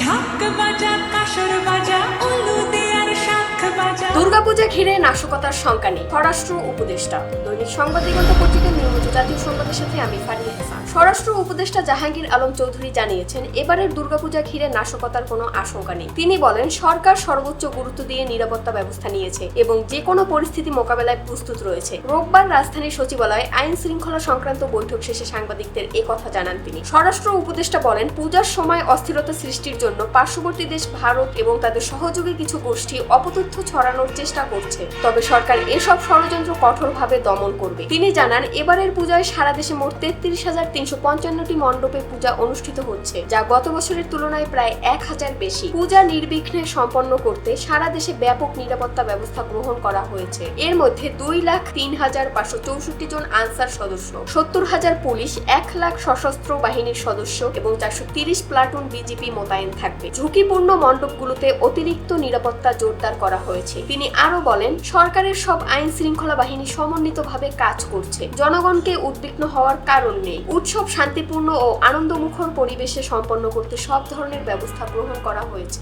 ঢাক বাজা কাসর বাজা উলু দেয়ার শাখ বাজা। দুর্গাপূজা ঘিরে নাশকতার শঙ্কা নেই, স্বরাষ্ট্র উপদেষ্টা। দৈনিক সংবাদ দিগন্ত পত্রিকার নিয়মিত জাতীয় সংবাদের সাথে আমি ফারিয়া হাসান। স্বরাষ্ট্র উপদেষ্টা জাহাঙ্গীর আলম চৌধুরী জানিয়েছেন, এবারের দুর্গাপূজা ঘিরে নাশকতার কোনো আশঙ্কা নেই। তিনি বলেন, সরকার সর্বোচ্চ গুরুত্ব দিয়ে নিরাপত্তা ব্যবস্থা নিয়েছে এবং যে কোনো পরিস্থিতি মোকাবেলায় প্রস্তুত রয়েছে। রোববার রাজধানীর সচিবালয়ে আইন শৃঙ্খলা সংক্রান্ত বৈঠক শেষে সাংবাদিকদের কথা জানান তিনি। স্বরাষ্ট্র উপদেষ্টা বলেন, পূজার সময় অস্থিরতা সৃষ্টির জন্য পার্শ্ববর্তী দেশ ভারত এবং তাদের সহযোগী কিছু গোষ্ঠী অপতথ্য ছড়ানোর চেষ্টা করছে, তবে সরকার এসব ষড়যন্ত্র কঠোরভাবে দমন করবে। তিনি জানান, এবারের পূজায় সারা দেশে মোট 33,355টি মণ্ডপে পূজা অনুষ্ঠিত হচ্ছে, যা গত বছরের তুলনায় প্রায় 1,000 বেশি। পূজা নির্বিঘ্নে সম্পন্ন করতে সারা দেশে ব্যাপক নিরাপত্তা ব্যবস্থা গ্রহণ করা হয়েছে। এর মধ্যে 2,03,564 জন আনসার সদস্য, 70,000 পুলিশ, 1 লাখ সশস্ত্র বাহিনীর সদস্য এবং 430 প্লাটুন বিজিপি মোতায়েন থাকবে। ঝুঁকিপূর্ণ মণ্ডপগুলোতে অতিরিক্ত নিরাপত্তা জোরদার করা হয়েছে। তিনি আরো বলেন, সরকারের সব আইন শৃঙ্খলা বাহিনী সমন্বিতভাবে কাজ করছে। জনগণকে উদ্বিগ্ন হওয়ার কারণ নেই। উৎসব শান্তিপূর্ণ ও আনন্দমুখর পরিবেশে সম্পন্ন করতে সব ধরনের ব্যবস্থা গ্রহণ করা হয়েছে।